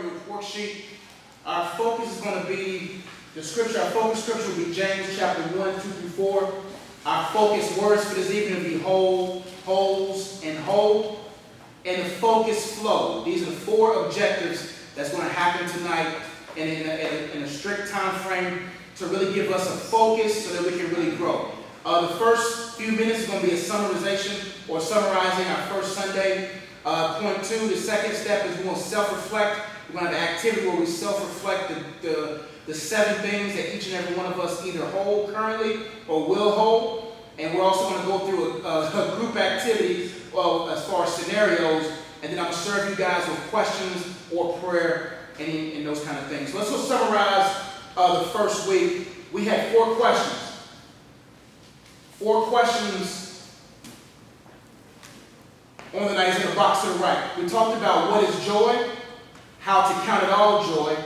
your worksheet. Our focus is going to be the scripture. Our focus scripture will be James chapter 1, 2 through 4. Our focus words for this evening will be whole, wholes, and whole. And the focus flow. These are the 4 objectives that's going to happen tonight and in a strict time frame to really give us a focus so that we can really grow. The first few minutes is going to be a summarization or summarizing our first Sunday. Point 2, the second step is we're going to self-reflect. We're going to have an activity where we self-reflect the 7 things that each and every one of us either hold currently or will hold. And we're also going to go through a group activity as far as scenarios. And then I'm going to serve you guys with questions or prayer and those kind of things. So let's go summarize the first week. We had 4 questions. 4 questions on the night in the box to the right. We talked about what is joy, how to count it all joy,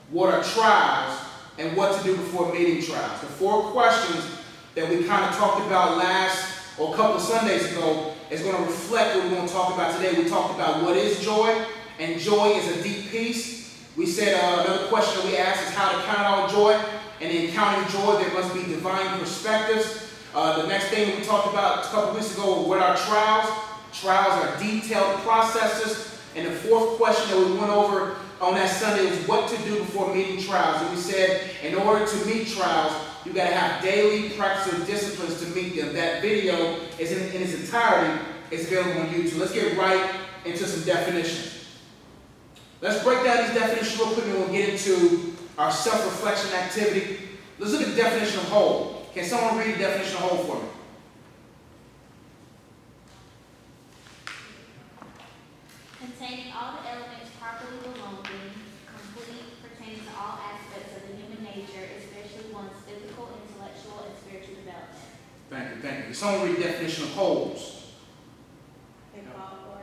what are trials, and what to do before meeting trials. The 4 questions that we kind of talked about last or a couple of Sundays ago is going to reflect what we're going to talk about today. We talked about what is joy, and joy is a deep peace. We said another question that we asked is how to count it all joy, and in counting joy there must be divine perspectives. The next thing we talked about a couple weeks ago, what are trials? Trials are detailed processes. And the 4th question that we went over on that Sunday was what to do before meeting trials. And we said in order to meet trials, you got to have daily practice or disciplines to meet them. That video is in its entirety is available on YouTube. Let's get right into some definitions. Let's break down these definitions real quick and we'll get into our self-reflection activity. Let's look at the definition of whole. Can someone read the definition of whole for me? Containing all the elements properly belonging, complete, pertaining to all aspects of the human nature, especially one's physical, intellectual, and spiritual development. Thank you, thank you. Can someone read the definition of wholes? A fault or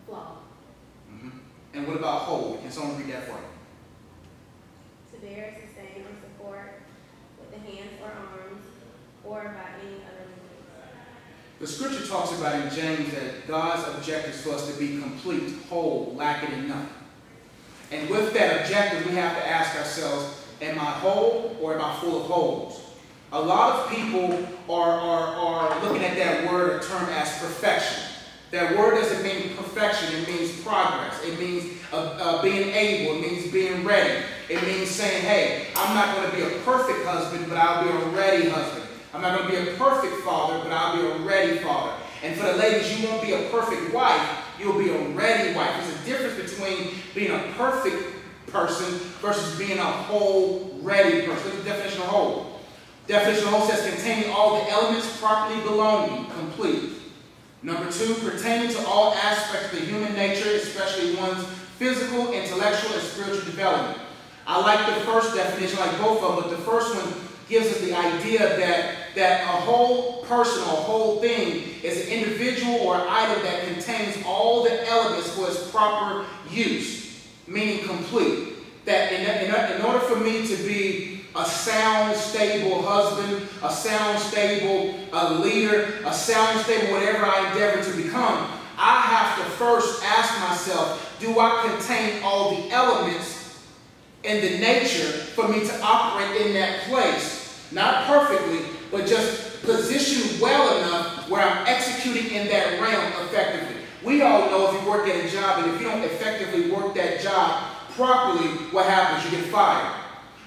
flaw. And what about whole? Can someone read that for me? To bear, sustain, or support with the hands or arms, or by any other means. The scripture talks about in James that God's objective is for us to be complete, whole, lacking in nothing. And with that objective, we have to ask ourselves, am I whole or am I full of holes? A lot of people are looking at that word or term as perfection. That word doesn't mean perfection, it means progress. It means being able, it means being ready. It means saying, hey, I'm not going to be a perfect husband, but I'll be a ready husband. I'm not going to be a perfect father, but I'll be a ready father. And for the ladies, you won't be a perfect wife, you'll be a ready wife. There's a difference between being a perfect person versus being a whole, ready person. Look at the definition of whole. Definition of whole says containing all the elements properly belonging, complete. Number 2, pertaining to all aspects of the human nature, especially one's physical, intellectual, and spiritual development. I like the first definition, I like both of them, but the first one gives us the idea that a whole person or a whole thing is an individual or an item that contains all the elements for its proper use, meaning complete. That in order for me to be a sound, stable husband, a sound, stable leader, a sound, stable whatever I endeavor to become, I have to first ask myself, do I contain all the elements in the nature for me to operate in that place? Not perfectly, but just positioned well enough where I'm executing in that realm effectively. We all know if you work at a job and if you don't effectively work that job properly, what happens? You get fired.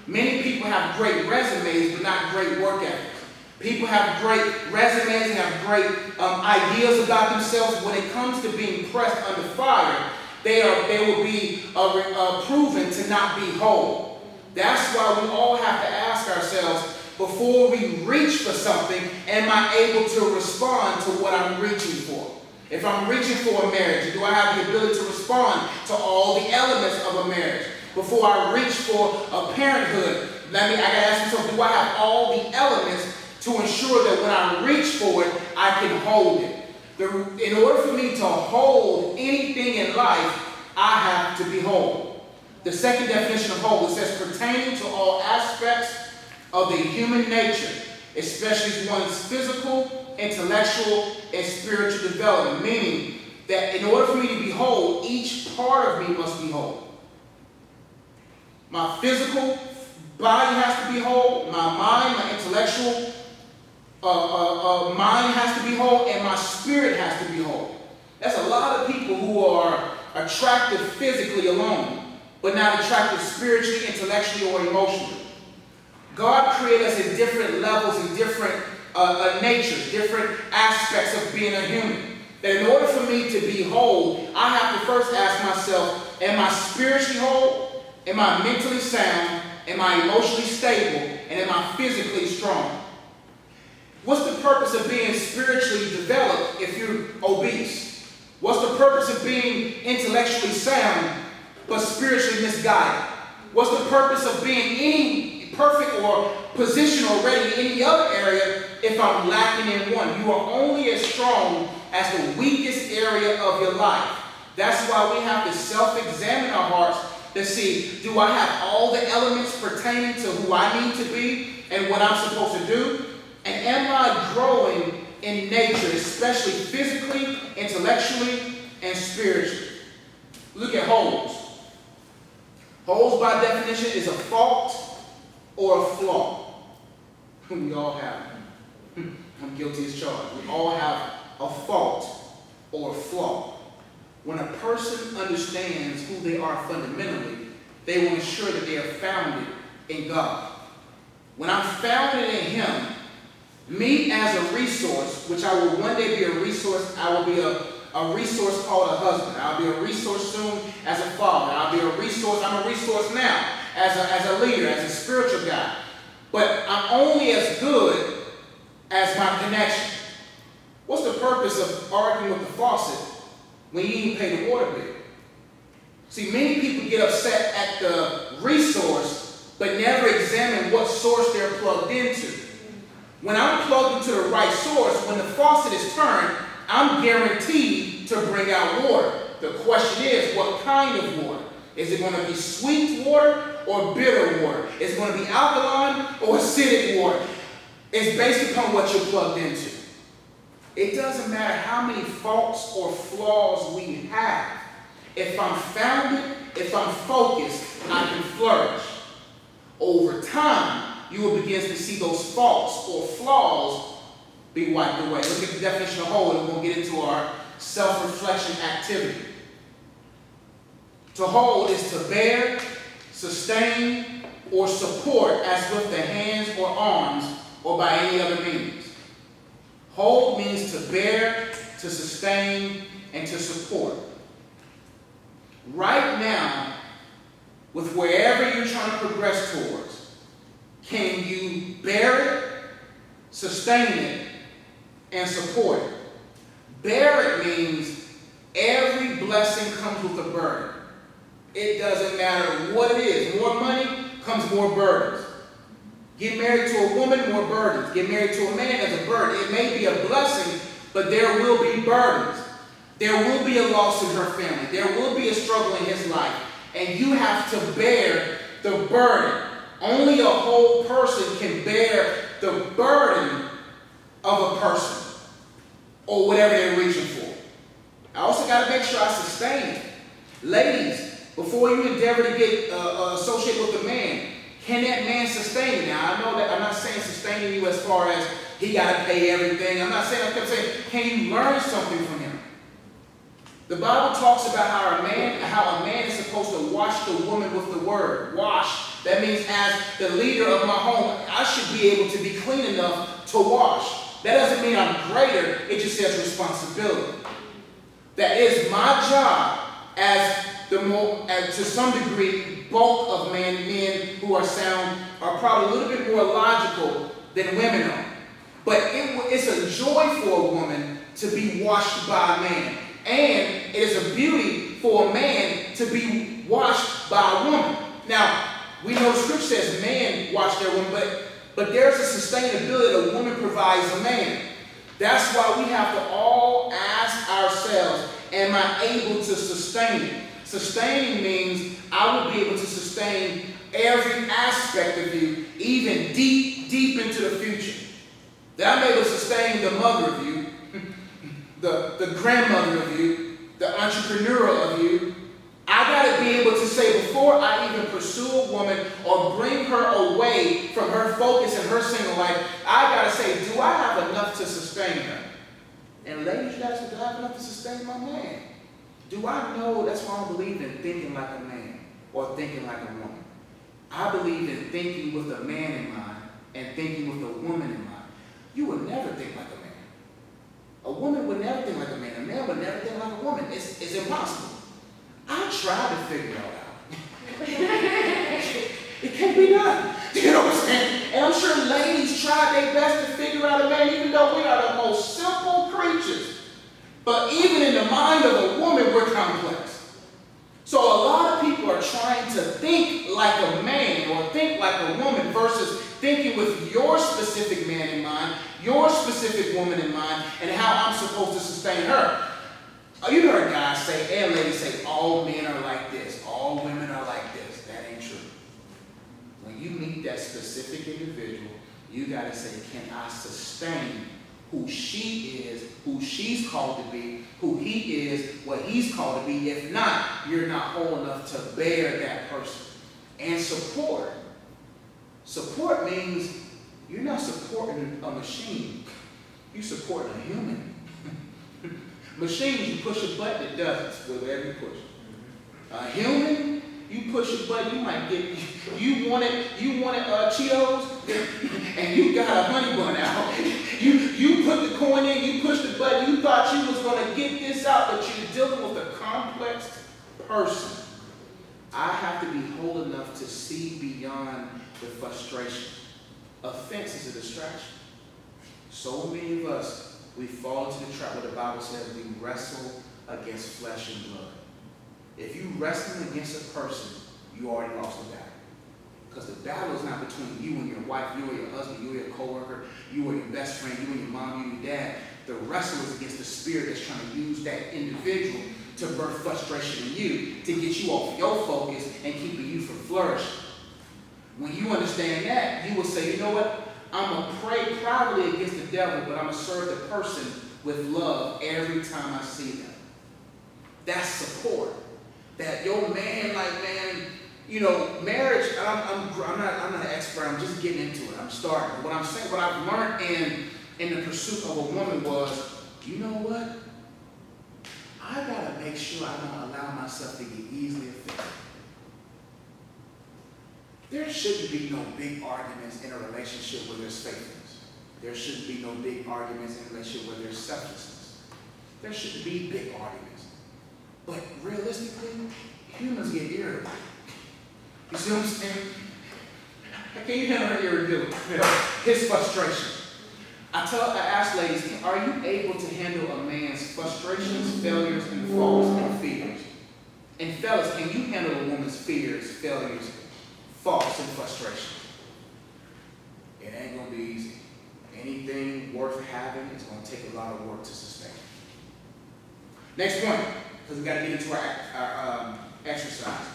Many people have great resumes, but not great work ethics. People have great resumes and have great ideas about themselves. When it comes to being pressed under fire, they will be proven to not be whole. That's why we all have to ask ourselves, before we reach for something, am I able to respond to what I'm reaching for? If I'm reaching for a marriage, do I have the ability to respond to all the elements of a marriage? Before I reach for a parenthood, I got to ask myself, do I have all the elements to ensure that when I reach for it, I can hold it? In order for me to hold anything in life, I have to be whole. The second definition of whole, it says pertaining to all aspects of the human nature, especially one's physical, intellectual, and spiritual development. Meaning that in order for me to be whole, each part of me must be whole. My physical body has to be whole. My mind, my intellectual mind has to be whole, and my spirit has to be whole. That's a lot of people who are attractive physically alone, but not attractive spiritually, intellectually, or emotionally. God created us in different levels and different natures, different aspects of being a human. That in order for me to be whole, I have to first ask myself, am I spiritually whole? Am I mentally sound? Am I emotionally stable? And am I physically strong? What's the purpose of being spiritually developed if you're obese? What's the purpose of being intellectually sound but spiritually misguided? What's the purpose of being any perfect or position or ready in any other area if I'm lacking in one? You are only as strong as the weakest area of your life. That's why we have to self-examine our hearts to see, do I have all the elements pertaining to who I need to be and what I'm supposed to do? And am I growing in nature, especially physically, intellectually, and spiritually? Look at holes. Holes, by definition, is a fault or a flaw. We all have them. I'm guilty as charged. We all have a fault or a flaw. When a person understands who they are fundamentally, they will ensure that they are founded in God. When I'm founded in Him, me as a resource, which I will one day be a resource, I will be a resource called a husband. I'll be a resource soon as a father. I'll be a resource, I'm a resource now as a leader, as a spiritual guy. But I'm only as good as my connection. What's the purpose of arguing with the faucet when you even pay the water bill? See, many people get upset at the resource, but never examine what source they're plugged into. When I'm plugged into the right source, when the faucet is turned, I'm guaranteed to bring out water. The question is, what kind of water? Is it going to be sweet water or bitter water? Is it going to be alkaline or acidic water? It's based upon what you're plugged into. It doesn't matter how many faults or flaws we have. If I'm founded, if I'm focused, I can flourish. Over time, you will begin to see those faults or flaws be wiped away. Look at the definition of whole, and we'll get into our self-reflection activity. To hold is to bear, sustain, or support as with the hands or arms or by any other means. Hold means to bear, to sustain, and to support. Right now, with wherever you're trying to progress towards, can you bear it, sustain it, and support it? Bear it means every blessing comes with a burden. It doesn't matter what it is. More money comes more burdens. Get married to a woman, more burdens. Get married to a man, as a burden. It may be a blessing, but there will be burdens. There will be a loss in her family. There will be a struggle in his life. And you have to bear the burden. Only a whole person can bear the burden of a person or whatever they're reaching for. I also got to make sure I sustain it. Ladies, before you endeavor to get associated with a man, can that man sustain it? Now, I know that I'm not saying sustaining you as far as he got to pay everything. I'm saying, can you learn something from him? The Bible talks about how a man is supposed to wash the woman with the word. Wash. That means as the leader of my home, I should be able to be clean enough to wash. That doesn't mean I'm greater. It just says responsibility. That is my job as to some degree, bulk of men who are sound are probably a little bit more logical than women are. But it's a joy for a woman to be washed by a man. And it is a beauty for a man to be washed by a woman. Now, we know the scripture says men wash their women, but there's a sustainability a woman provides a man. That's why we have to all ask ourselves, am I able to sustain it? Sustaining means I will be able to sustain every aspect of you, even deep, deep into the future. That I'm able to sustain the mother of you, the grandmother of you, the entrepreneur of you. I got to be able to say, before I even pursue a woman or bring her away from her focus in her single life, I got to say, do I have enough to sustain her? And ladies, you guys, do I have enough to sustain my man? Do I know? That's why I don't believe in thinking like a man or thinking like a woman. I believe in thinking with a man in mind and thinking with a woman in mind. You would never think like a man. A woman would never think like a man. A man would never think like a woman. It's impossible. I tried to figure it all out. It can't be done. You know what I'm saying? And I'm sure ladies try their best to figure out a man, even though we are the most simple creatures. But even in the mind of a woman, we're complex. So a lot of people are trying to think like a man or think like a woman versus thinking with your specific man in mind, your specific woman in mind, and how I'm supposed to sustain her. You heard guys say, and ladies say, all men are like this, all women are like this. That ain't true. When you meet that specific individual, you got to say, can I sustain who she is, who she's called to be, who he is, what he's called to be? If not, you're not whole enough to bear that person. And support. Support means you're not supporting a machine. You're supporting a human. Machines, you push a button, it does it, whatever you push. A human, you push a button, you might get, you wanted Cheetos, and you got a honey bun out. You put the coin in, you push the button, you thought you was going to get this out, but you're dealing with a complex person. I have to be whole enough to see beyond the frustration. Offense is a distraction. So many of us, we fall into the trap where the Bible says we wrestle against flesh and blood. If you wrestling against a person, you already lost the battle. Because the battle is not between you and your wife, you or your husband, you or your coworker, you or your best friend, you and your mom, you and your dad. The wrestle is against the spirit that's trying to use that individual to birth frustration in you, to get you off your focus and keeping you from flourishing. When you understand that, you will say, you know what? I'm going to pray proudly against the devil, but I'm going to serve the person with love every time I see them. That's support. That your man, like, man, you know, marriage, I'm not an expert, I'm just getting into it. I'm starting. What I'm saying, what I've learned in the pursuit of a woman was, you know what? I got to make sure I don't allow myself to get easily offended. There shouldn't be no big arguments in a relationship where there's faithfulness. There shouldn't be no big arguments in a relationship where there's selflessness. There shouldn't be big arguments. But realistically, humans get irritable. You see what I'm saying? Can you handle her irritability? His frustration. I ask ladies, are you able to handle a man's frustrations, failures, and faults and fears? And fellas, can you handle a woman's fears, failures, faults, and frustration? It ain't going to be easy. Anything worth having is going to take a lot of work to sustain. Next point, because we got to get into our exercise.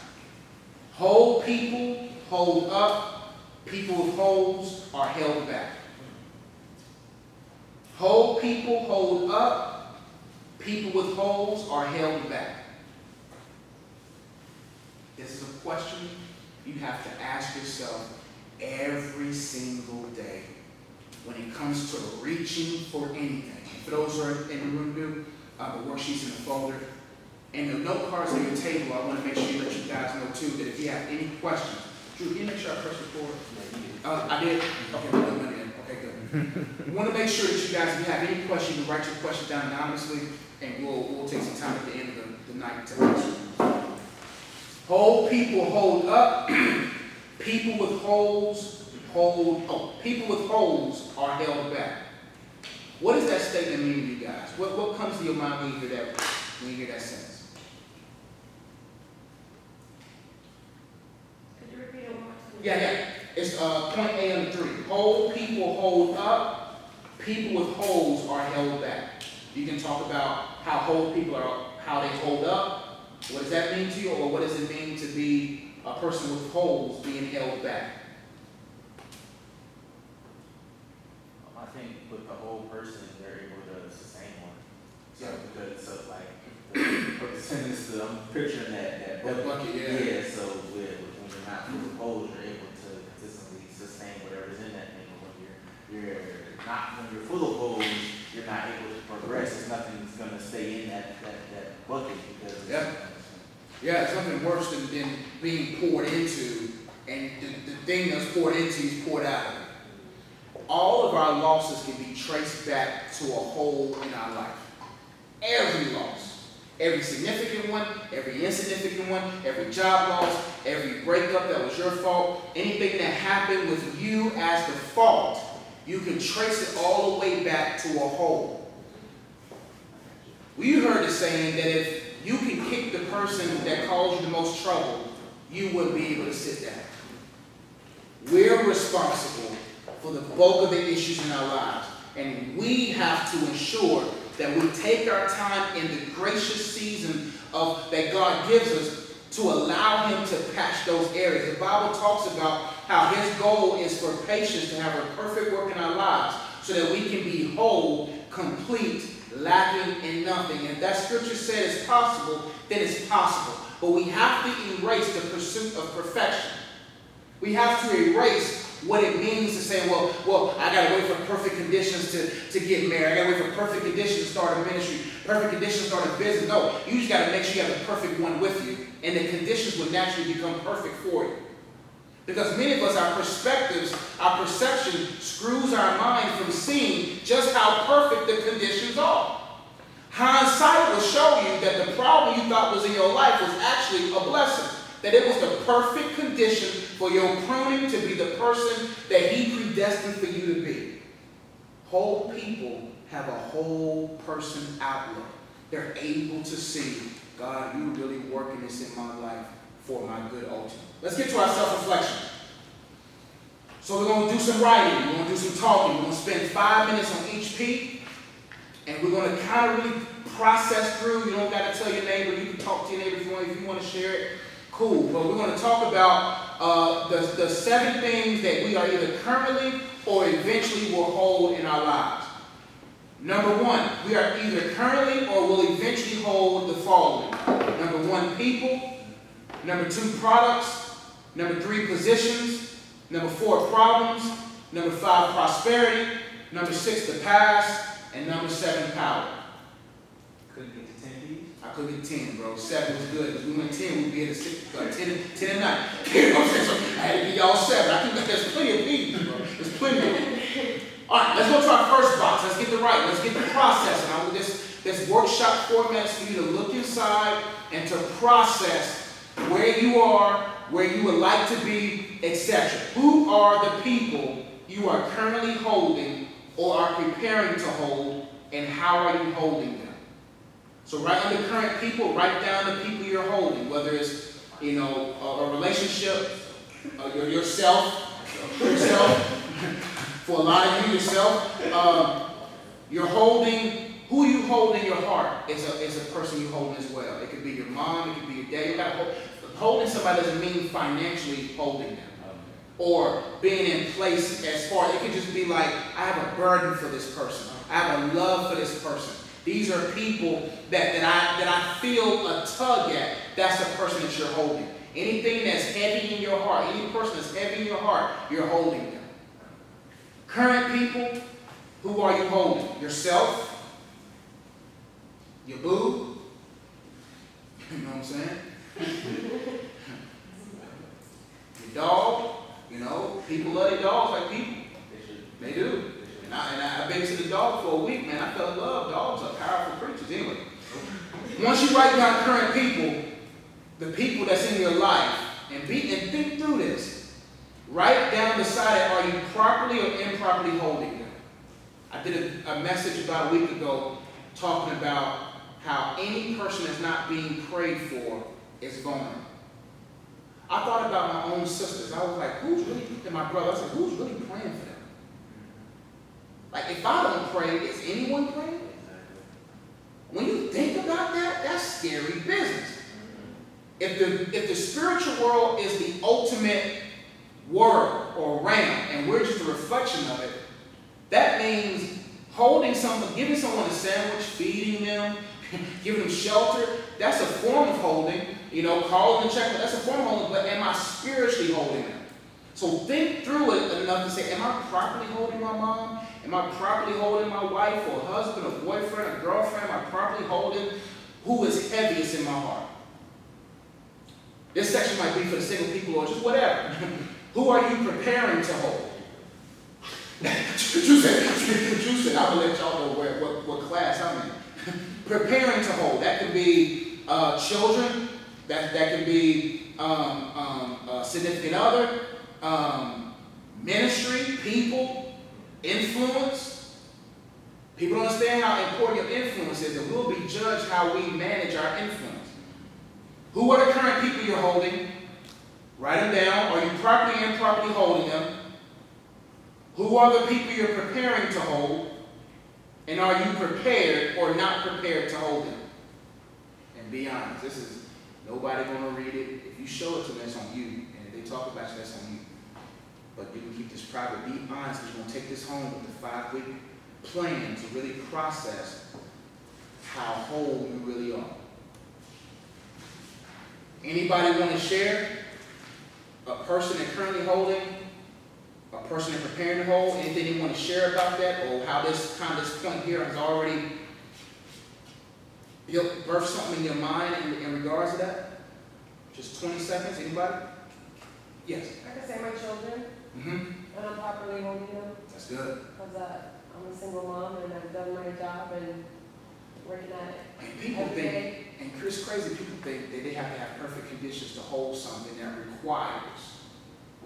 Whole people hold up. People with holes are held back. Whole people hold up. People with holes are held back. This is a question you have to ask yourself every single day when it comes to reaching for anything. For those who are in the room, do the worksheets in the folder. And the note cards on your table, I want to make sure you let you guys know too that if you have any questions. Drew, can you make sure I press record? I did? Okay, we're good. Okay, good. We want to make sure that you guys, if you have any questions, you write your question down anonymously, and we'll take some time at the end of the night to answer. Whole people hold up. People with holes are held back. What does that statement mean to you guys? What comes to your mind when you hear that sentence? Could you repeat it one more time? Yeah. It's point A on the 3. Whole people hold up. People with holes are held back. You can talk about how whole people are, how they hold up. What does that mean to you? Or what does it mean to be a person with holes being held back? I think with the whole person, they're able to sustain one. So, because, like, the sentence, to, I'm picturing that That bucket, yeah. Yeah, so when you're not full of holes, you're able to consistently sustain whatever's in that thing. But when you're full of holes, you're not able to progress. There's nothing that's gonna stay in that bucket because it's, Yeah. Yeah, it's something worse than being poured into, and the thing that's poured into is poured out. All of our losses can be traced back to a hole in our life. Every loss, every significant one, every insignificant one, every job loss, every breakup that was your fault, anything that happened with you as the fault, you can trace it all the way back to a hole. We heard the saying that if you can kick the person that caused you the most trouble, you wouldn't be able to sit down. We're responsible for the bulk of the issues in our lives, and we have to ensure that we take our time in the gracious season that God gives us to allow Him to patch those areas. The Bible talks about how His goal is for patience to have a perfect work in our lives so that we can be whole, complete, lacking in nothing. And if that scripture says it's possible, then it's possible. But we have to erase the pursuit of perfection. We have to erase what it means to say, well, I got to wait for perfect conditions to get married. I got to wait for perfect conditions to start a ministry, perfect conditions to start a business. No, you just got to make sure you have the perfect one with you, and the conditions will naturally become perfect for you. Because many of us, our perspectives, our perception screws our mind from seeing just how perfect the conditions are. Hindsight will show you that the problem you thought was in your life was actually a blessing. That it was the perfect condition for your pruning to be the person that He predestined for you to be. Whole people have a whole person outlook. They're able to see, God, you really working this in my life for my good ultimately. Let's get to our self-reflection. So we're going to do some writing. We're going to do some talking. We're going to spend 5 minutes on each P. And we're going to kind of really process through. You don't got to tell your neighbor. You can talk to your neighbor if you want to share it. Cool. But we're going to talk about the 7 things that we are either currently or eventually will hold in our lives. Number 1, we are either currently or will eventually hold the following. Number 1, people. Number 2, products. Number 3, positions. Number 4, problems. Number 5, prosperity. Number 6, the past. And number 7, power. couldn't get to 10 P's. I couldn't get 10, bro. 7 was good. If we went 10, we'd be at 10 and 9. You know what I'm saying? So I had to give y'all 7. I think there's plenty of P's, bro. There's plenty of them. All right, let's go to our first box. Let's get the right. Let's get the process. And this workshop format is for you to look inside and to process where you are, where you would like to be, etc. Who are the people you are currently holding or are preparing to hold, and how are you holding them? So write under current people, write down the people you're holding, whether it's, a relationship, yourself. For a lot of you, yourself. You're holding, who you hold in your heart is a person you hold as well. It could be your mom, it could be your dad. You gotta holding somebody doesn't mean financially holding them. Or being in place as far, it could just be like, I have a burden for this person. I have a love for this person. These are people that I feel a tug at. That's the person that you're holding. Anything that's heavy in your heart, any person that's heavy in your heart, you're holding them. Current people, who are you holding? Yourself? Your boo? You know what I'm saying? Your dog? People love their dogs like people. They do. And I babysitted a dog for a week, man. I fell in love. Dogs are powerful creatures. Anyway, once you write down current people, the people that's in your life, and think through this. Write down beside it, are you properly or improperly holding them? I did a message about a week ago talking about how any person that's not being prayed for is vulnerable. I thought about my own sisters. I was like, and my brother, I said, who's really praying for them? Like, if I don't pray, is anyone praying? When you think about that, that's scary business. If the spiritual world is the ultimate world or realm, and we're just a reflection of it, that means holding someone, giving someone a sandwich, feeding them, giving them shelter, that's a form of calling and checking, that's a form of holding, but am I spiritually holding them? So think through it enough to say, am I properly holding my mom? Am I properly holding my wife or husband or boyfriend or girlfriend? Am I properly holding who is heaviest in my heart? This section might be for the single people or just whatever. Who are you preparing to hold? You said, I'm going to let y'all know what class I'm in. Preparing to hold. That could be children. That could be significant other, ministry, people, influence. People don't understand how important your influence is, and we'll be judged how we manage our influence. Who are the current people you're holding? Write them down. Are you properly and improperly holding them? Who are the people you're preparing to hold? And are you prepared or not prepared to hold them? And be honest. This is nobody going to read it. If you show it to them, it's on you. And if they talk about you, that's on you. But you can keep this private. Be honest, because you're going to take this home with the 5-week plan to really process how whole you really are. Anybody want to share a person they're currently holding, a person they're preparing to hold? Anything you want to share about that, or how this point here has already birthed something in your mind in regards to that? Just 20 seconds. Anybody? Yes. I can say my children, and I'm properly holding them. That's good. Because I'm a single mom and I've done my job and working at it. And people think, and Chris, crazy people think that they have to have perfect conditions to hold something that requires.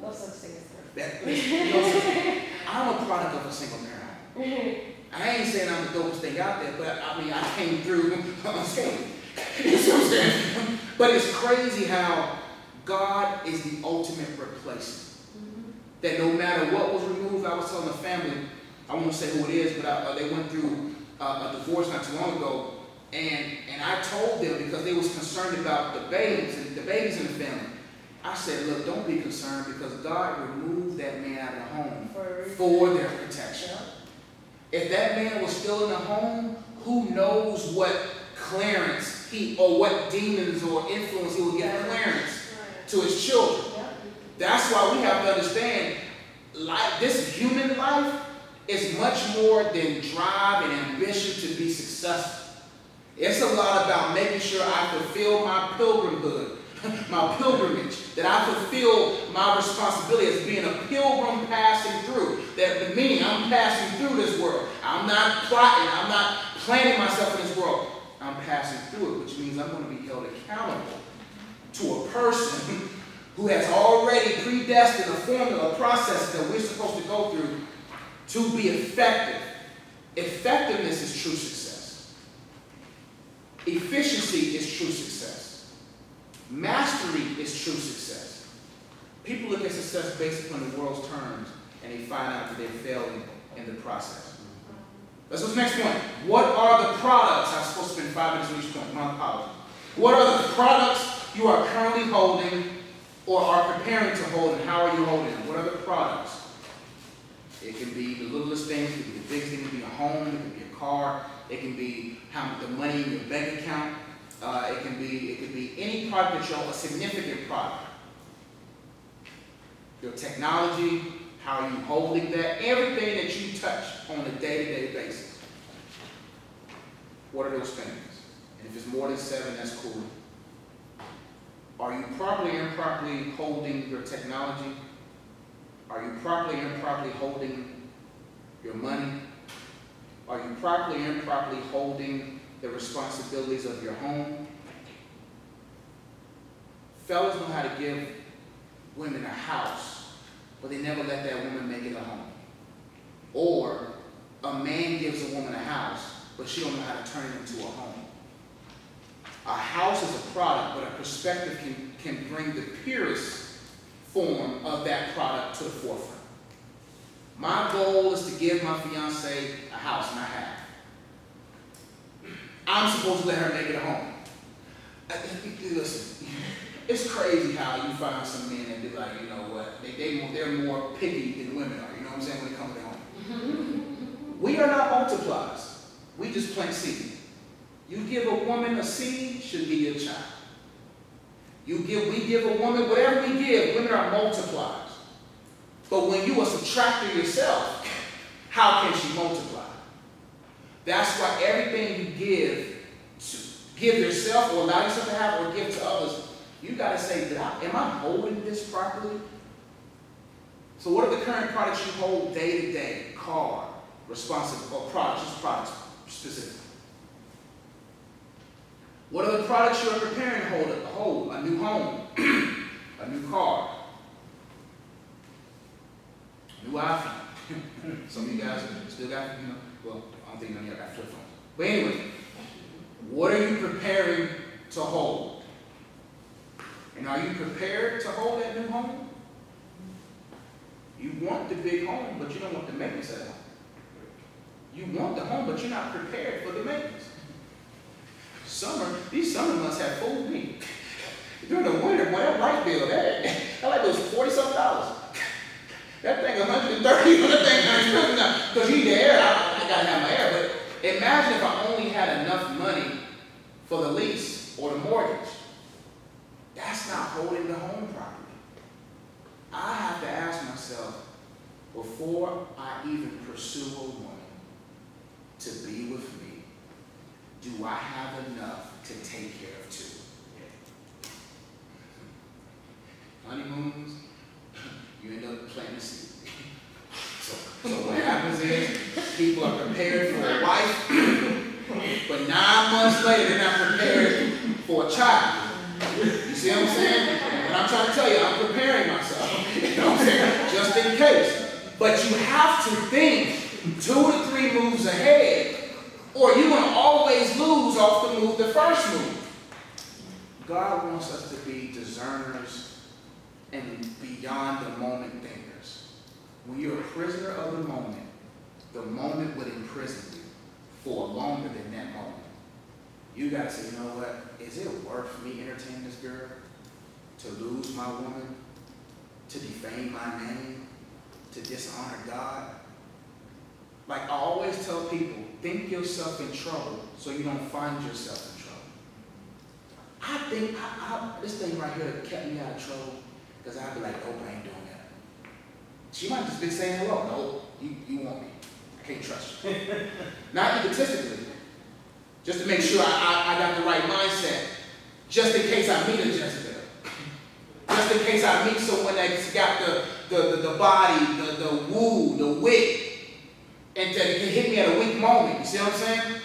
No such thing as perfect. I'm a product of a single parent. I ain't saying I'm the dopest thing out there, but I mean, I came through unscathed. You see what I'm saying? But it's crazy how God is the ultimate replacement. That no matter what was removed, I was telling the family, I won't say who it is, but they went through a divorce not too long ago, and I told them, because they was concerned about the babies in the family. I said, look, don't be concerned, because God removed that man out of the home for their protection. If that man was still in the home, who knows what clearance or what demons or influence he would get clearance to his children. That's why we have to understand, this human life is much more than drive and ambition to be successful. It's a lot about making sure I fulfill my pilgrimhood, my pilgrimage, that I fulfill my responsibility as being a pilgrim passing through. That meaning I'm passing through this world. I'm not plotting, I'm not planning myself in this world. I'm passing through it, which means I'm going to be held accountable to a person who has already predestined a formula, a process that we're supposed to go through to be effective. Effectiveness is true success. Efficiency is true success. Mastery is true success. People look at success based upon the world's terms, and they find out that they're failing in the process. Let's go to the next point. What are the products? I'm supposed to spend 5 minutes on each point. My apologies. What are the products you are currently holding or are preparing to hold, and how are you holding them? What are the products? It can be the littlest things, it can be the biggest thing, it can be a home, it can be a car, it can be the money in your bank account, it can be any product that you're a significant product. Your technology, how are you holding that, everything that you touch on a day-to-day basis. What are those things? And if it's more than 7, that's cool. Are you properly and improperly holding your technology? Are you properly and improperly holding your money? Are you properly and improperly holding the responsibilities of your home? Fellas know how to give women a house, but they never let that woman make it a home. Or a man gives a woman a house, but she don't know how to turn it into a home. A house is a product, but a perspective can bring the purest form of that product to the forefront. My goal is to give my fiance a house, and I have. I'm supposed to let her make it a home. Listen, it's crazy how you find some men that be like, you know what, they're more picky than women are, you know what I'm saying, when it comes to home. We are not multipliers. We just plant seed. You give a woman a seed, she'll give you a child. We give a woman, whatever we give, women are multipliers. But when you are subtracting yourself, how can she multiply? That's why everything you give yourself or allow yourself to have or give to others, you got to say, am I holding this properly? So what are the current products you hold day to day? Car, responsive, or products, just products specifically. What are the products you are preparing to hold? A new home, a new car, new iPhone. Some of you guys still got, well, I don't think none of y'all got flip phones. But anyway, what are you preparing to hold? And are you prepared to hold that new home? You want the big home, but you don't want the maintenance at home. You want the home, but you're not prepared for the maintenance. These summer months have fooled me. During the winter, boy, that light bill, that light bill's $40-something. That thing $130, that thing $130. Because you need the air, I gotta have my air. But imagine if I only had enough money for the lease or the mortgage. That's not holding the home properly. I have to ask myself, before I even pursue a woman to be with me, do I have enough to take care of two? Honeymoons, you end up planting a seed. So what happens is, people are prepared for a wife, but 9 months later, they're not prepared for a child. You see what I'm saying? And I'm trying to tell you, I'm preparing myself. You know what I'm saying? Just in case. But you have to think 2 to 3 moves ahead, or you're going to always lose off the first move. God wants us to be discerners and beyond the moment thinkers. When you're a prisoner of the moment would imprison you for longer than that moment. You got to say, you know what? Is it worth me entertaining this girl? To lose my woman? To defame my name? To dishonor God? Like I always tell people, think yourself in trouble so you don't find yourself in trouble. I think this thing right here kept me out of trouble because I'd be like, nope, I ain't doing that. She might just be saying hello. No, you want me. I can't trust you. Not egotistically. Just to make sure I got the right mindset. Just in case I meet a Jezebel. Just in case I meet someone that's got the body, the woo, the wit, and to hit me at a weak moment. You see what I'm saying?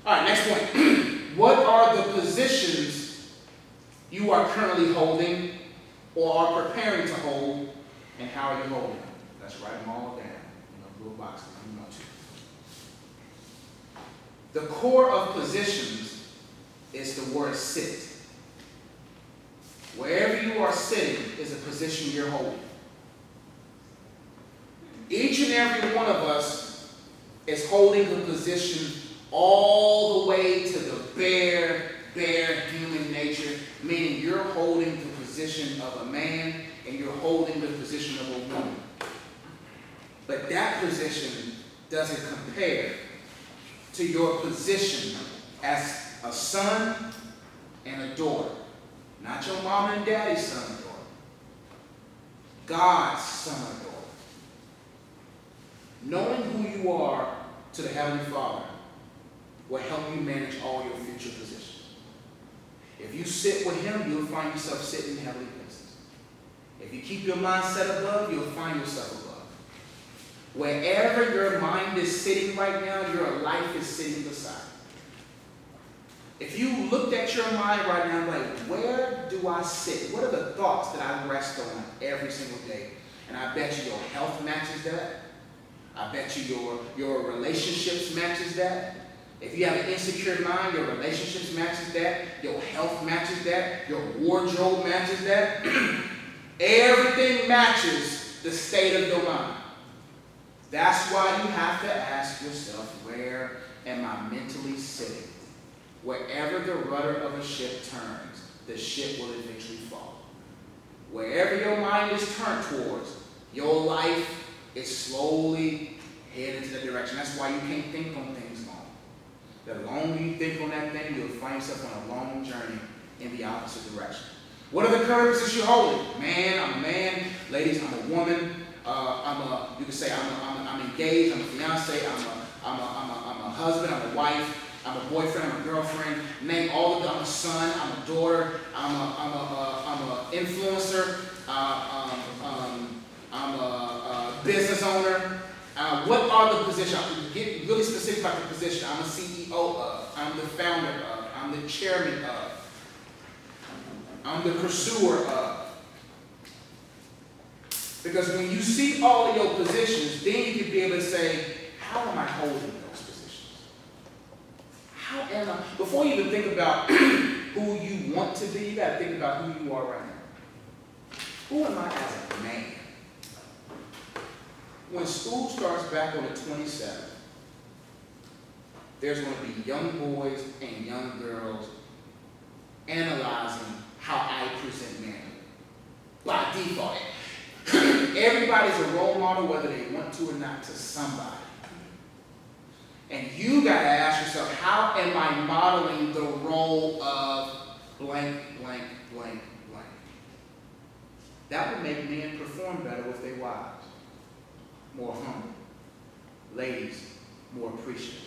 All right, next point. What are the positions you are currently holding or are preparing to hold, and how are you holding them? Let's write them all down in a little box if you want to. The core of positions is the word sit. Wherever you are sitting is a position you're holding. Each and every one of us is holding a position all the way to the bare human nature, meaning you're holding the position of a man and you're holding the position of a woman. But that position doesn't compare to your position as a son and a daughter. Not your mom and daddy's son or daughter. God's son or daughter. Knowing who you are to the Heavenly Father will help you manage all your future positions. If you sit with Him, you'll find yourself sitting in heavenly places. If you keep your mind set above, you'll find yourself above. Wherever your mind is sitting right now, your life is sitting beside. If you looked at your mind right now, like, where do I sit? What are the thoughts that I rest on every single day? And I bet you your health matches that. I bet you your relationships matches that. If you have an insecure mind, your relationships matches that. Your health matches that. Your wardrobe matches that. Everything matches the state of your mind. That's why you have to ask yourself, where am I mentally sitting? Wherever the rudder of a ship turns, the ship will eventually fall. Wherever your mind is turned towards, your life is slowly heading to the direction. That's why you can't think on things long. The longer you think on that thing, you'll find yourself on a long journey in the opposite direction. What are the current positions you're holding? Man, I'm a man. Ladies, I'm a woman. You could say I'm engaged. I'm a fiance. I'm a husband. I'm a wife. I'm a boyfriend. I'm a girlfriend. Name all of them. I'm a son. I'm a daughter. I'm a influencer. I'm a business owner. What are the positions? Get really specific about the position. I'm a CEO of. I'm the founder of. I'm the chairman of. I'm the pursuer of. Because when you see all of your positions, then you can be able to say, how am I holding those positions? How am I? Before you even think about who you want to be, you got to think about who you are right now. Who am I as a man? When school starts back on the 27th, there's going to be young boys and young girls analyzing how I present manhood. By default. Everybody's a role model, whether they want to or not, to somebody. And you got to ask yourself, how am I modeling the role of blank, blank, blank, blank? That would make men perform better with their wives. More humble. Ladies, more appreciative.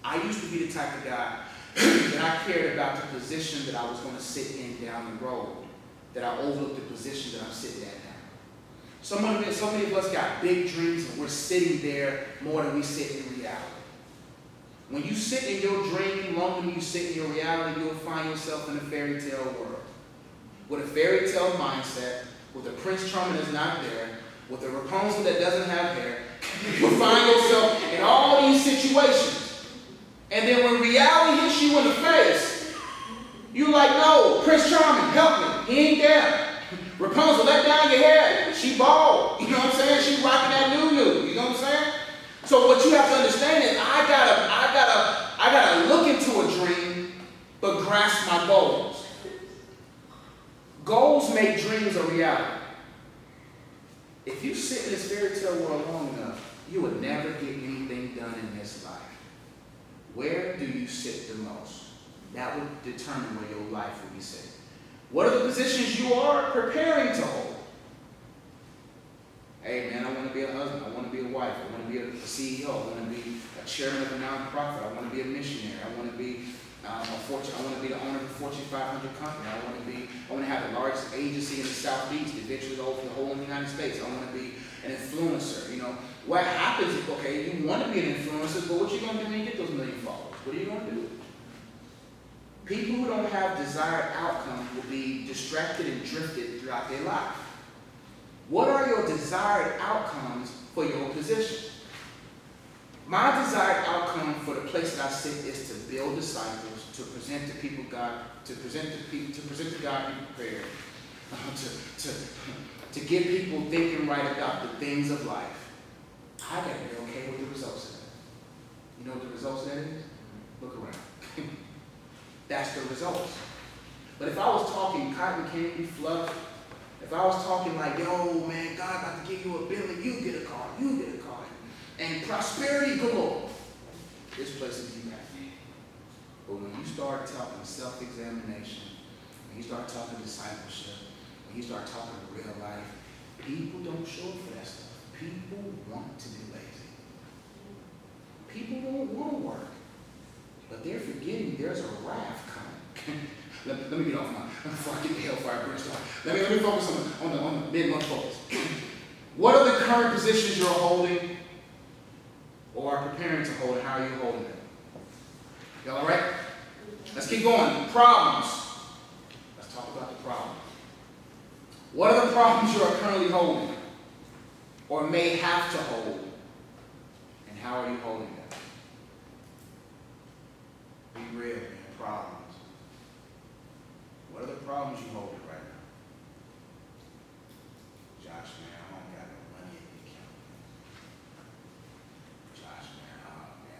I used to be the type of guy that I cared about the position that I was going to sit in down the road, that I overlooked the position that I'm sitting at now. So many of us got big dreams and we're sitting there more than we sit in reality. When you sit in your dream longer than you sit in your reality, you'll find yourself in a fairy tale world. With a fairy tale mindset, with a Prince Charming that's not there, with a Rapunzel that doesn't have hair, you'll find yourself in all these situations. And then when reality hits you in the face, you're like, no, Prince Charming, help me. He ain't there. Rapunzel, let down your hair. She bald. You know what I'm saying? She rocking that new. You know what I'm saying? So what you have to understand is I gotta look into a dream, but grasp my goals. Goals make dreams a reality. If you sit in this fairy tale world long enough, you will never get anything done in this life. Where do you sit the most? That will determine where your life will be set. What are the positions you are preparing to hold? Hey man, I want to be a husband. I want to be a wife. I want to be a CEO. I want to be a chairman of a nonprofit. I want to be a missionary. I want to be I want to be the owner of a Fortune 500 company. I want to have the largest agency in the Southeast, eventually the whole United States. I want to be an influencer. You know, what happens is, okay, you want to be an influencer, but what you going to do when you get those million followers? What are you going to do? People who don't have desired outcomes will be distracted and drifted throughout their life. What are your desired outcomes for your position? My desired outcome for the place that I sit is to build disciples, to present to people God, to present to God be prepared, to get people thinking right about the things of life. I got to be okay with the results of that. You know what the results of that is? Look around. That's the results. But if I was talking cotton candy, fluff, if I was talking like, yo, man, God about to give you $1 billion, you get a car, and prosperity galore, this place is you got me. But when you start talking self-examination, when you start talking discipleship, when you start talking real life, people don't show up for that stuff. People want to be lazy. People don't want to work. But they're forgetting there's a wrath coming. let me get off before I get the hellfire brimstone. Let me focus on the mid-month focus. What are the current positions you're holding or are preparing to hold, and how are you holding them? Y'all all right? Let's keep going. Problems. Let's talk about the problem. What are the problems you are currently holding or may have to hold, and how are you holding them? Be real, man. Problems. What are the problems you holding right now? Josh, man, I don't got no money in the account. Josh, man,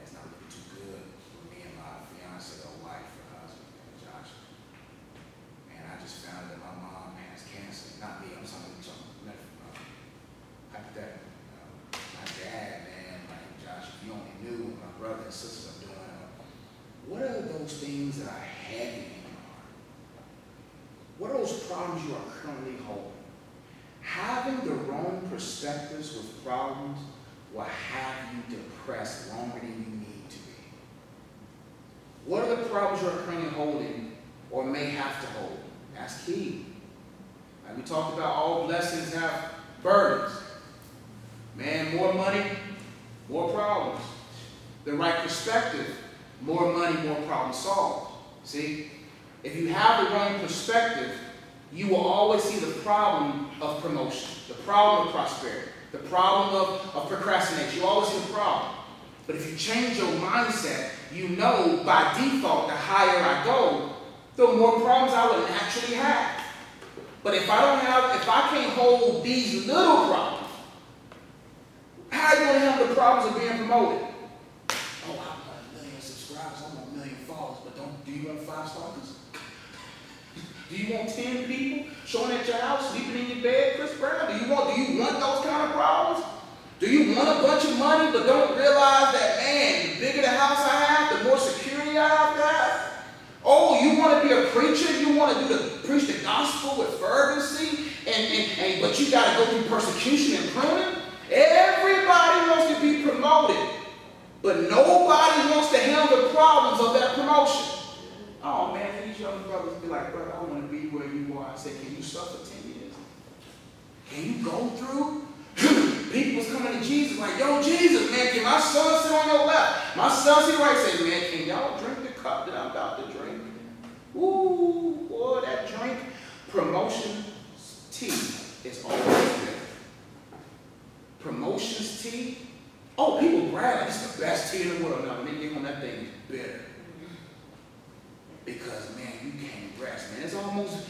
it's not looking too good for me and my fiance or wife or husband. Josh, man, I just found that my mom has cancer. Not me, I'm something hypothetical. My dad, man, like Josh, if you only knew what my brother and sisters are doing. What are those things that are heavy in those problems you are currently holding? Having the wrong perspectives with problems will have you depressed longer than you need to be. What are the problems you are currently holding or may have to hold? That's key. Like we talked about, all blessings have burdens. Man, more money, more problems. The right perspective, more money, more problems solved. See? If you have the wrong perspective, you will always see the problem of promotion, the problem of prosperity, the problem of procrastination. You always see the problem. But if you change your mindset, you know by default, the higher I go, the more problems I will naturally have. But if I can't hold these little problems, how are you going to have the problems of being promoted? Oh, I want 1 million subscribers, I want 1 million followers, but do you want 5 stalkers? Do you want 10 people showing at your house, sleeping in your bed, Chris Brown? Do you want those kind of problems? Do you want a bunch of money but don't realize that, man, the bigger the house I have, the more security I have to have? Oh, you want to be a preacher? You want to preach the gospel with fervency, but you got to go through persecution and pruning? Everybody wants to be promoted, but nobody wants to handle the problems of that promotion. Oh man, these young brothers be like, brother, I want to be where you are. I said, can you suffer 10 years? Can you go through? People was coming to Jesus like, yo, Jesus, man, can my son sit on your lap? My son sit right, say, man, can y'all drink the cup that I'm about to drink? Ooh, boy, that drink. Promotion tea is always bitter. Promotions tea. Oh, people brag like it's the best tea in the world. Now, when they get on that thing, it's bitter. Because, man, you can't rest, man. It's almost,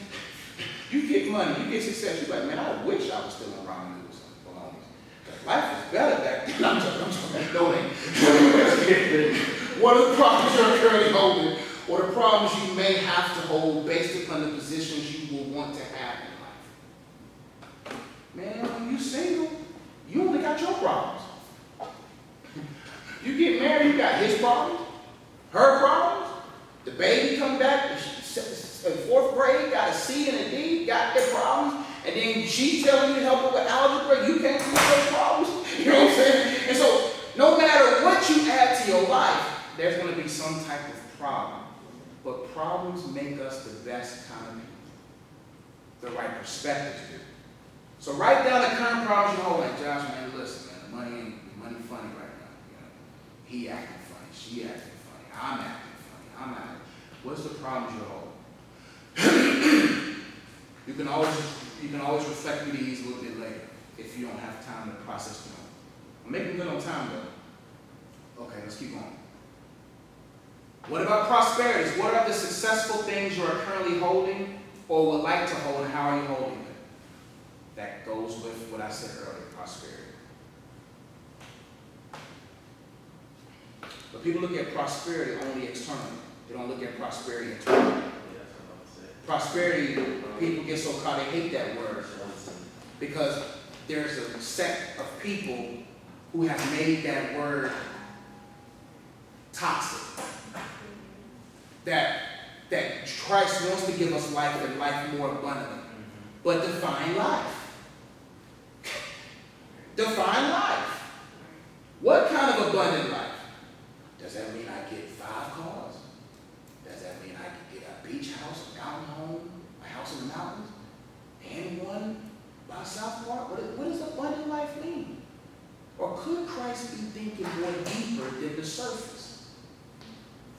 you get money, you get success. You're like, man, I wish I was still on ramen noodles and bologna. Because life is better back then. I'm talking, no, it ain't. What are the problems you're currently holding, or the problems you may have to hold based upon the positions you will want to have in life? Man, when you're single, you only got your problems. You get married, you got his problems, her problems. The baby come back in 4th grade, got a C and a D, got their problems, and then she telling you to help her with algebra, you can't do those problems. You know what I'm saying? And so, no matter what you add to your life, there's going to be some type of problem. But problems make us the best kind of people. The right perspective to do. So write down the current problems you hold. Like, Josh, man, listen, man, the money funny right now. You know, he acting funny, she acting funny, I'm acting. I'm not. What's the problem you hold? You can always reflect through these a little bit later if you don't have time to process them. I'm making good on time though. Okay, let's keep going. What about prosperities? What are the successful things you are currently holding or would like to hold, and how are you holding them? That goes with what I said earlier, prosperity. But people look at prosperity only externally. They don't look at prosperity internally. Prosperity, people get so caught, they hate that word. Because there's a sect of people who have made that word toxic. That Christ wants to give us life and life more abundantly. But define life. Define life. What kind of abundant life? Does that mean I get 5 cars? Does that mean I can get a beach house, a mountain home, a house in the mountains, and one by South Park? What does abundant life mean? Or could Christ be thinking more deeper than the surface?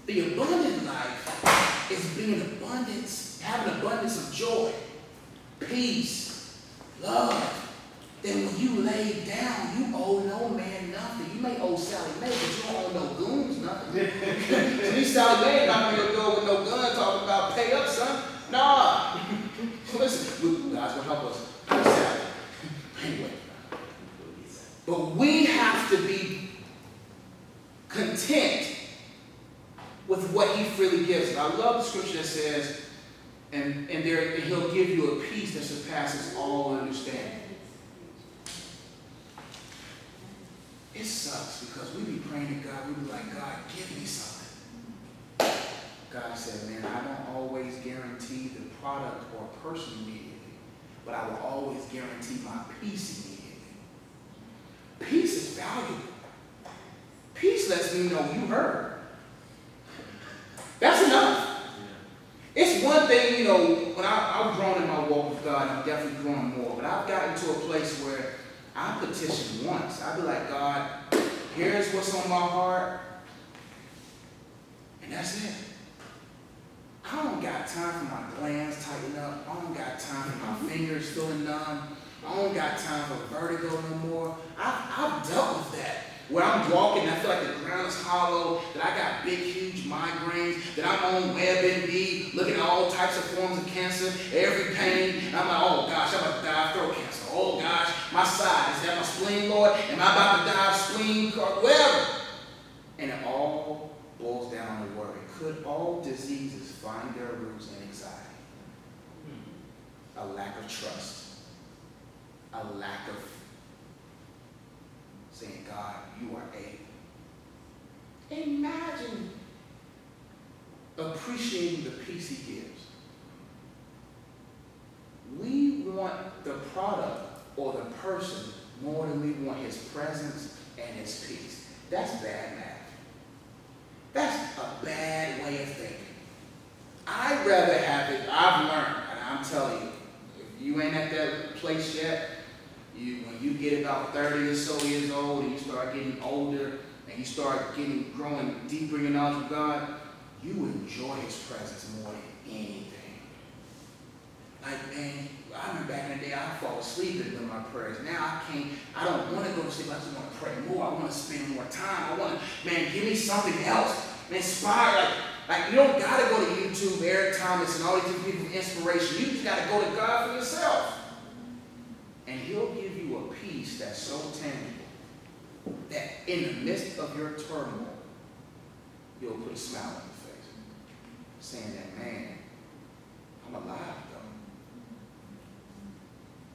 The abundant life is being abundance, having abundance of joy, peace, love. Then when you lay down, you owe no man nothing. You may owe Sally Mae, but you don't owe no goons nothing. So these Sally Mae not going to go with no gun talking about pay up, son. Nah. Listen, God's going to help us. Sally. Anyway. But we have to be content with what he freely gives. And I love the scripture that says, and he'll give you a peace that surpasses all understanding. It sucks because we be praying to God, we be like, God, give me something. God said, man, I don't always guarantee the product or person immediately, but I will always guarantee my peace immediately. Peace is valuable. Peace lets me know you heard. That's enough. It's one thing, you know, when I've grown in my walk with God, I'm definitely growing more, but I've gotten to a place where I petition once. I'd be like, God, here's what's on my heart, and that's it. I don't got time for my glands tighten up. I don't got time for my fingers feeling numb. I don't got time for vertigo no more. I've dealt with that. Where I'm walking, I feel like the ground is hollow, that I got big, huge migraines, that I'm on WebMD, looking at all types of forms of cancer, every pain. And I'm like, oh gosh, I'm about to die of throat cancer. Oh gosh, my side, is that my spleen, Lord? Am I about to die of spleen, whatever? And it all boils down to worry. Could all diseases find their roots in anxiety? A lack of trust, a lack of saying, God, you are able. Imagine appreciating the peace he gives. We want the product or the person more than we want his presence and his peace. That's bad math. That's a bad way of thinking. I'd rather have it. I've learned, and I'm telling you, if you ain't at that place yet, when you get about 30 or so years old and you start getting older and you start growing deeper in your knowledge of God, you enjoy his presence more than anything. Like, man, I remember back in the day, I fall asleep in my prayers. Now I don't want to go to sleep. I just want to pray more. I want to spend more time. I want to, man, give me something else. Inspire, like you don't got to go to YouTube, Eric Thomas, and all these different people for inspiration. You just got to go to God for yourself. And he'll give you a peace that's so tangible that in the midst of your turmoil, he'll put a smile on your face, saying that, man, I'm alive, though.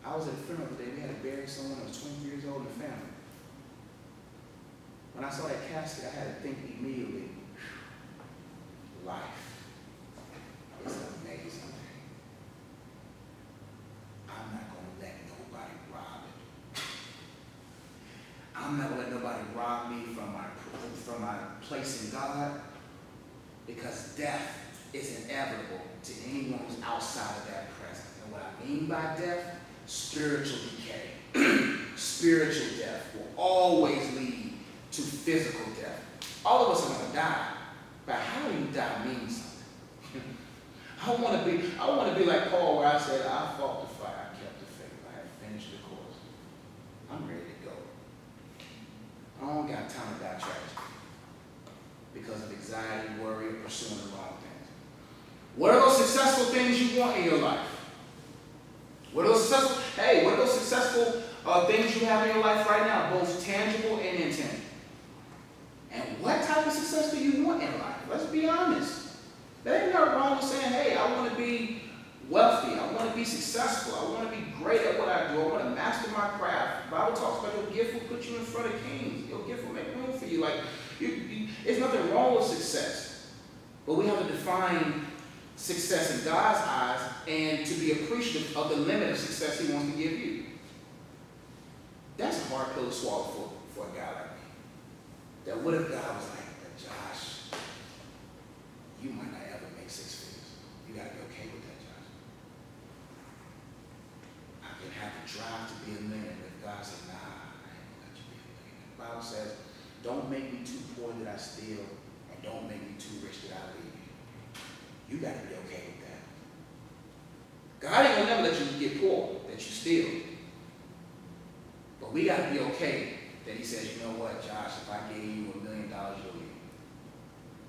I was at a funeral today. We had to bury someone that was 20 years old in the family. When I saw that casket, I had to think immediately, life is an amazing thing. I'm not going to let nobody rob it. I'm not going to let nobody rob me from my place in God, because death is inevitable to anyone who's outside of that presence. And what I mean by death, spiritual decay. Spiritual death will always lead to physical death. All of us are going to die, but how you die means something. I want to be like Paul, where I said, I fought the fight, I kept the faith, I have finished the course. I'm ready to go. I don't got time to die tragically because of anxiety, worry, or pursuing the wrong things. What are those successful things you want in your life? What are those successful things you have in your life right now, both tangible and intangible? And what type of success do you want in life? Let's be honest. There ain't nothing wrong with saying, hey, I want to be wealthy. I want to be successful. I want to be great at what I do. I want to master my craft. The Bible talks about your gift will put you in front of kings. Your gift will make room for you. Like, there's nothing wrong with success. But we have to define success in God's eyes and to be appreciative of the limit of success he wants to give you. That's a hard pill to swallow for a guy like me. That what if God was like, Josh, you might not ever make 6 figures. You got to be okay with that, Josh. I can have the drive to be a millionaire. If God said, nah, I ain't going to let you be a millionaire. The Bible says, don't make me too poor that I steal, and don't make me too rich that I leave you. You got to be okay with that. God ain't going to never let you get poor, that you steal. But we got to be okay that he says, you know what, Josh, if I gave you $1 million, you'll leave.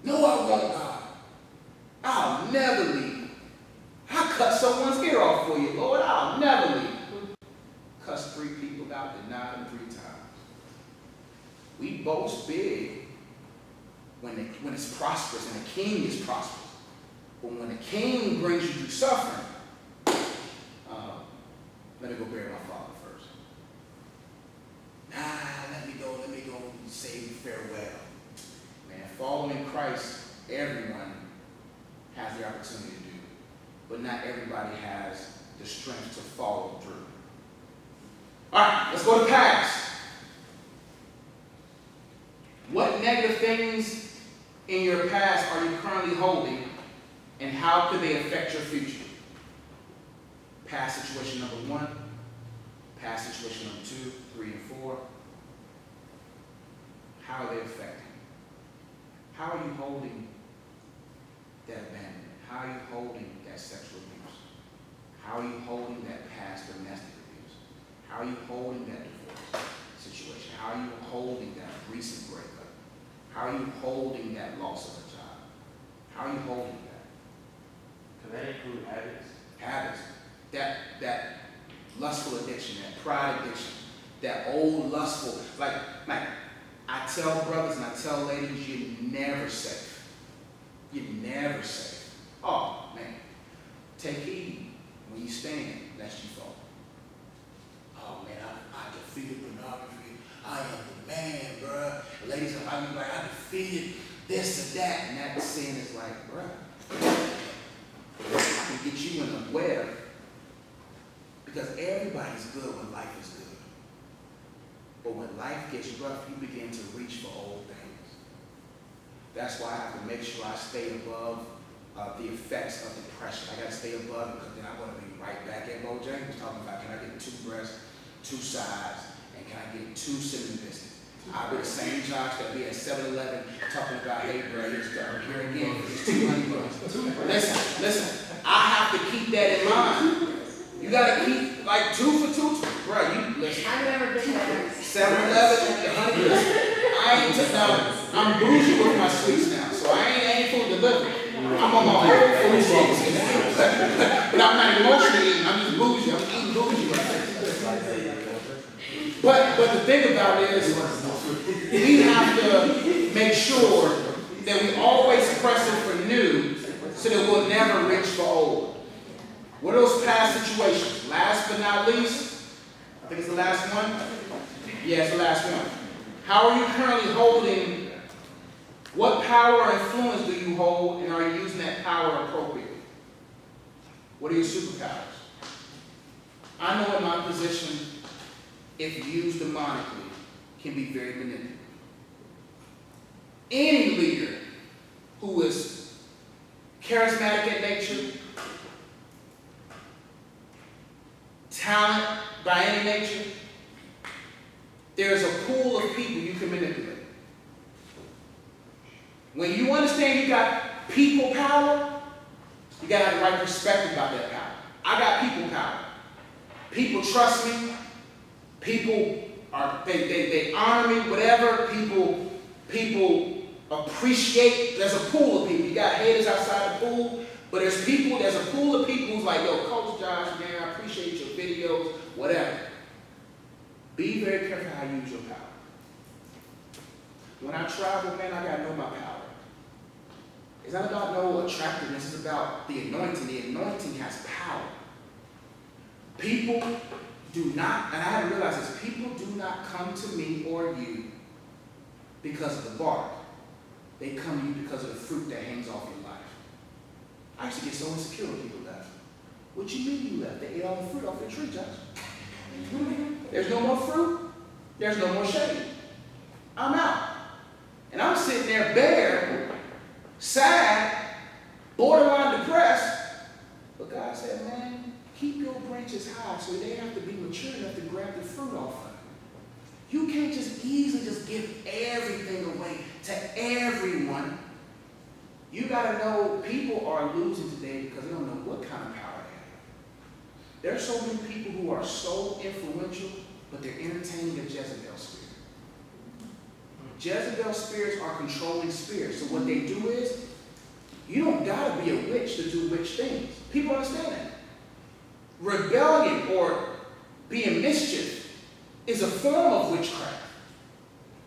No, I won't, God. I'll never leave. I'll cut someone's ear off for you, Lord. I'll never leave. Cuss 3 people out, deny them 3 times. We boast big when it's prosperous and the king is prosperous. But when the king brings you through suffering, let me go bury my father first. Nah, let me go say farewell. Man, following Christ, everyone every opportunity to do, but not everybody has the strength to follow through. All right, let's go to past. What negative things in your past are you currently holding, and how could they affect your future? Past situation number 1, past situation number 2, 3, and 4. How are they affecting? How are you holding that abandonment? How are you holding that sexual abuse? How are you holding that past domestic abuse? How are you holding that divorce situation? How are you holding that recent breakup? How are you holding that loss of a job? How are you holding that? Could that include habits? Habits. That lustful addiction, that pride addiction, that old lustful, like I tell brothers and I tell ladies, you're never safe. You're never safe. Oh, man. Take heed when you stand, lest you fall. Oh, man, I defeated pornography. I am the man, bruh. Ladies, I mean, like, I defeated this or that. And that sin is like, bruh, I can get you in a web, because everybody's good when life is good. But when life gets rough, you begin to reach for old things. That's why I have to make sure I stay above the effects of depression. I got to stay above it, because then I'm going to be right back at Bo James talking about, can I get 2 breasts, 2 sides, and can I get 2 cinnamon biscuits? I'll be the same judge that'll be at 7-Eleven talking about, hey, bro, here's here again, here's 2 honey buns. Listen, I have to keep that in mind. You got to keep, like, 2 for 2. Bro, you listen. I've never been there. 7-Eleven, the honey buns. I'm bougie with my sweets now, so I ain't food delivery. I'm on my own food sweets. But I'm not emotionally eating, I'm just bougie. I'm eating bougie right now. But the thing about it is, we have to make sure that we always press it for new, so that we'll never reach for old. What are those past situations? Last but not least, I think it's the last one. Yeah, it's the last one. How are you currently holding? What power or influence do you hold, and are you using that power appropriately? What are your superpowers? I know in my position, if used demonically, can be very manipulative. Any leader who is charismatic in nature, talent by any nature, there's a pool of people you can manipulate. When you understand you got people power, you got to have the right perspective about that power. I got people power. People trust me. People are, they honor me, whatever. People appreciate. There's a pool of people. You got haters outside the pool, but there's a pool of people who's like, yo, Coach Josh, man, I appreciate your videos, whatever. Be very careful how you use your power. When I travel, man, I gotta know my power. It's not about no attractiveness, it's about the anointing. The anointing has power. People do not, and I had to realize this, people do not come to me or you because of the bark. They come to you because of the fruit that hangs off your life. I used to get so insecure when people left. What you mean you left? They ate all the fruit off your tree, Josh. There's no more fruit. There's no more shade. I'm out. And I'm sitting there bare, sad, borderline depressed. But God said, man, keep your branches high so they have to be mature enough to grab the fruit off of it. You can't just easily just give everything away to everyone. You got to know people are losing today because they don't know what kind of power they have. There are so many people who are so influential, but they're entertaining a Jezebel spirit. Jezebel spirits are controlling spirits. So what they do is, you don't got to be a witch to do witch things. People understand that. Rebellion or being mischief is a form of witchcraft.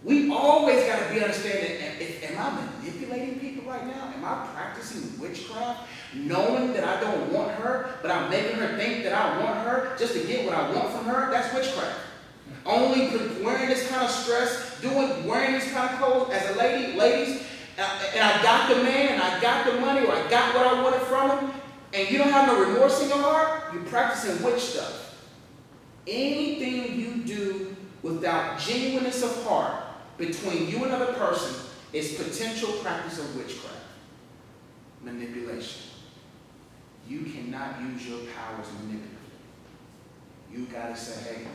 We always got to be understanding, am I manipulating people right now? Am I practicing witchcraft, knowing that I don't want her, but I'm making her think that I want her just to get what I want from her? That's witchcraft. Only wearing this kind of stress, wearing this kind of clothes as a lady, ladies, and I got the man, and I got the money, or I got what I wanted from him, and you don't have no remorse in your heart, you're practicing witch stuff. Anything you do without genuineness of heart between you and another person is potential practice of witchcraft, manipulation. You cannot use your powers manipulatively. You got to say, hey,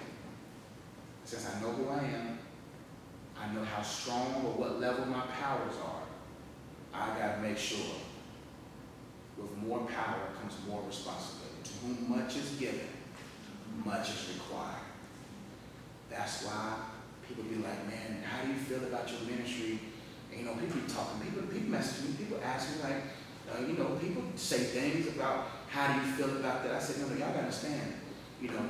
since I know who I am, I know how strong or what level my powers are, I got to make sure with more power comes more responsibility. To whom much is given, much is required. That's why people be like, man, how do you feel about your ministry? And, you know, people be talking, people message me, people ask me like, you know, people say things about how do you feel about that. I said, no, y'all gotta understand, you know,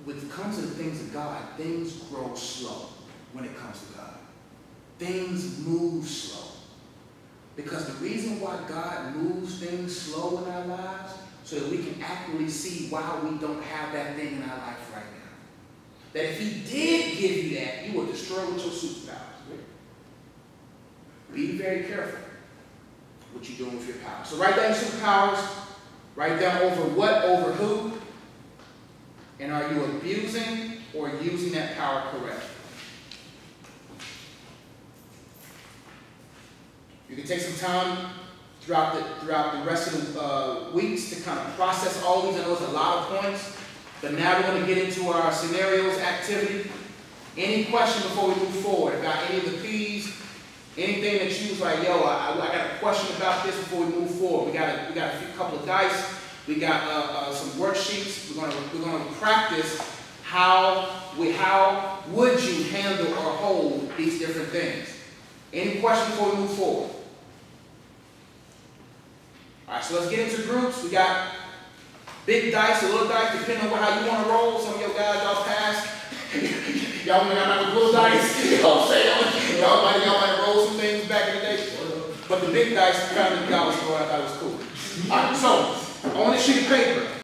when it comes to the things of God, things grow slow when it comes to God. Things move slow. Because the reason why God moves things slow in our lives, so that we can accurately see why we don't have that thing in our life right now. That if he did give you that, you will destroy with your superpowers. Be very careful what you're doing with your power. So write down your superpowers, write down over what, over who, and are you abusing or using that power correctly? You can take some time throughout the rest of the weeks to kind of process all these. I know it's a lot of points, but now we're going to get into our scenarios activity. Any question before we move forward about any of the P's? Anything that you was like, yo, I got a question about this before we move forward. We got a couple of dice. We got some worksheets. We're gonna practice how would you handle or hold these different things. Any questions before we move forward? All right, so let's get into groups. We got big dice, a little dice, depending on how you want to roll. Some of your guys, y'all pass. Y'all might little dice. You know what I'm saying? Y'all might roll some things back in the day. But the big dice, kind of y'all was throwing, I thought it was cool. All right, so on this sheet of paper,